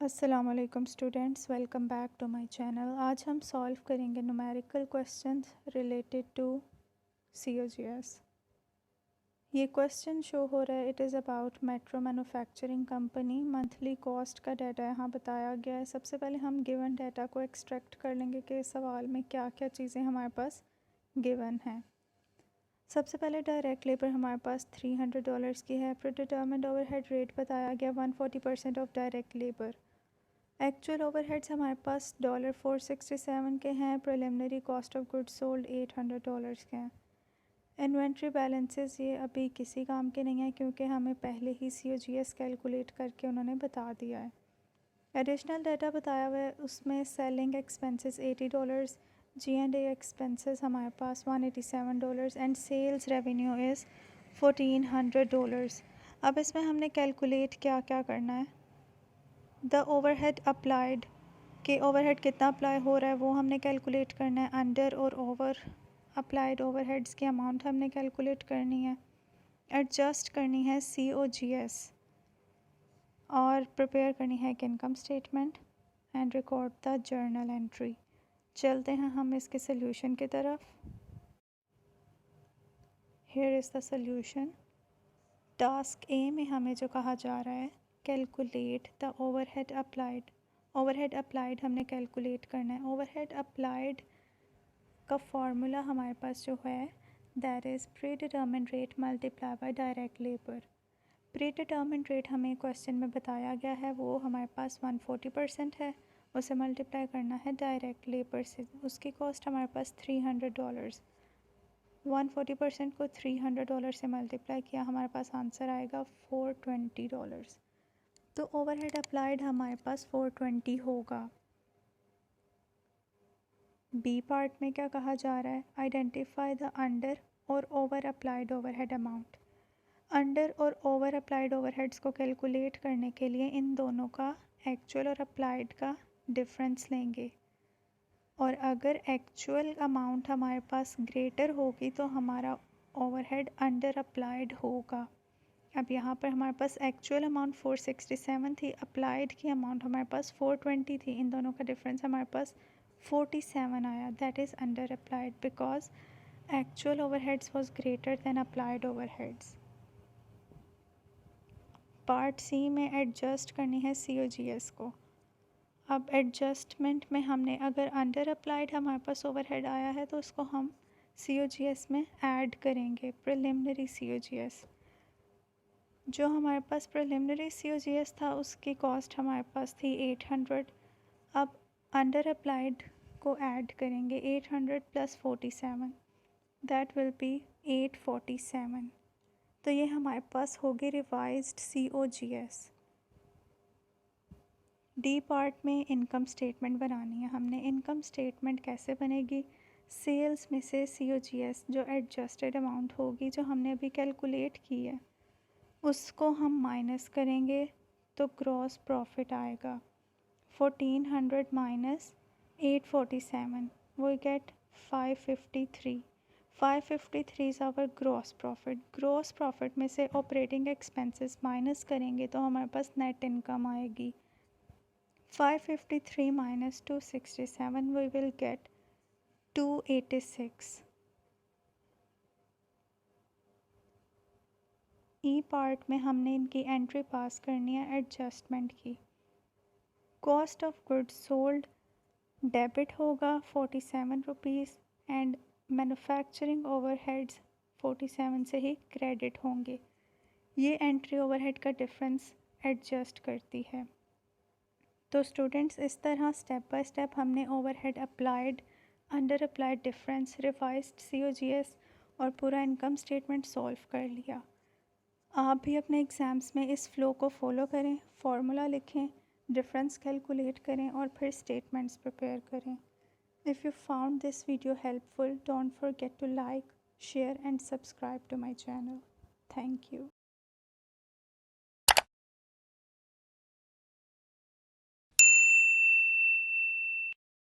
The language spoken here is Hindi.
अस्सलामुअलैकुम students, welcome back to my channel. आज हम सॉल्व करेंगे numerical questions related to COGS। ये क्वेश्चन शो हो रहा है, it is about metro manufacturing company. Monthly cost का डाटा यहाँ बताया गया है। सबसे पहले हम गिवन डाटा को एक्सट्रैक्ट कर लेंगे कि इस सवाल में क्या क्या चीज़ें हमारे पास गिवन हैं। सबसे पहले डायरेक्ट लेबर हमारे पास $300 की है। प्रीडिटर्मिन्ड ओवरहेड रेट बताया गया 140% of direct labour. Actual overheads हमारे पास $467 के हैं। Preliminary cost of goods sold $800 के हैं। इन्वेंट्री बैलेंसेस ये अभी किसी काम के नहीं है क्योंकि हमें पहले ही COGS कैलकुलेट करके उन्होंने बता दिया है। एडिशनल डाटा बताया हुआ है, उसमें सेलिंग एक्सपेंसेस $80, G&A एक्सपेंसेस हमारे पास $187 एंड सेल्स रेवेन्यू इज़ $1400। अब इसमें हमने कैलकुलेट क्या क्या करना है। द ओवरहेड अप्लाइड के ओवरहेड कितना अप्लाई हो रहा है वो हमने कैलकुलेट करना है। अंडर और ओवर अप्लाइड ओवरहेड्स की अमाउंट हमने कैलकुलेट करनी है। एडजस्ट करनी है COGS और प्रिपेयर करनी है एक income statement and record the journal entry. चलते हैं हम इसके सोल्यूशन की तरफ। Here is the solution. Task A में हमें जो कहा जा रहा है, calculate the overhead applied. Overhead applied हमने कैलकुलेट करना है। ओवरहेड अप्लाइड का फॉर्मूला हमारे पास जो है that is pre determined rate multiply by direct labour. Pre determined rate हमें क्वेश्चन में बताया गया है, वो हमारे पास 140% है। उसे मल्टीप्लाई करना है डायरेक्ट लेबर से। उसकी कॉस्ट हमारे पास $300। 140% को $300 से मल्टीप्लाई किया, हमारे पास आंसर आएगा $420। तो ओवरहेड अप्लाइड हमारे पास 420 होगा। बी पार्ट में क्या कहा जा रहा है, आइडेंटिफाई द अंडर और over applied overhead amount. Under और ओवर अप्लाइड ओवरहेड्स को कैलकुलेट करने के लिए इन दोनों का एक्चुअल और अप्लाइड का डिफरेंस लेंगे, और अगर एक्चुअल अमाउंट हमारे पास ग्रेटर होगी तो हमारा ओवरहेड अंडर अप्लाइड होगा। अब यहाँ पर हमारे पास एक्चुअल अमाउंट 467 थी, अप्लाइड की अमाउंट हमारे पास 420 थी। इन दोनों का डिफरेंस हमारे पास 47 आया। That is under applied because actual overheads was greater than applied overheads. Part C में एडजस्ट करनी है COGS को। अब एडजस्टमेंट में हमने अगर अंडर अप्लाइड हमारे पास ओवरहेड आया है तो उसको हम COGS में ऐड करेंगे। प्रिलिमिनरी COGS जो हमारे पास प्रिलिमिनरी COGS था उसकी कॉस्ट हमारे पास थी 800। अब अंडर अप्लाइड को ऐड करेंगे 800 + 47, दैट विल बी 847। तो ये हमारे पास होगी रिवाइज्ड COGS। डी पार्ट में इनकम स्टेटमेंट बनानी है हमने। इनकम स्टेटमेंट कैसे बनेगी, सेल्स में से COGS जो एडजस्टेड अमाउंट होगी जो हमने अभी कैलकुलेट की है उसको हम माइनस करेंगे तो ग्रॉस प्रॉफिट आएगा 1400 minus 847, we get 553। 553 is our gross profit. Gross profit में से ऑपरेटिंग एक्सपेंसेस माइनस करेंगे तो हमारे पास नेट इनकम आएगी। 553 minus 267, we will get 286। E part में हमने इनकी एंट्री पास करनी है एडजस्टमेंट की। Cost of goods sold debit होगा 47 रुपीज़ एंड मैन्युफैक्चरिंग ओवरहेड्स 47 से ही क्रेडिट होंगे। ये एंट्री ओवरहेड का डिफरेंस एडजस्ट करती है। तो स्टूडेंट्स इस तरह स्टेप बाय स्टेप हमने overhead applied, under applied difference, revised COGS और पूरा इनकम स्टेटमेंट सॉल्व कर लिया। आप भी अपने एग्ज़ाम्स में इस फ़्लो को फॉलो करें, फार्मूला लिखें, डिफरेंस कैलकुलेट करें और फिर स्टेटमेंट्स प्रिपेयर करें। If you found this video helpful, don't forget to like, share and subscribe to my channel. Thank you.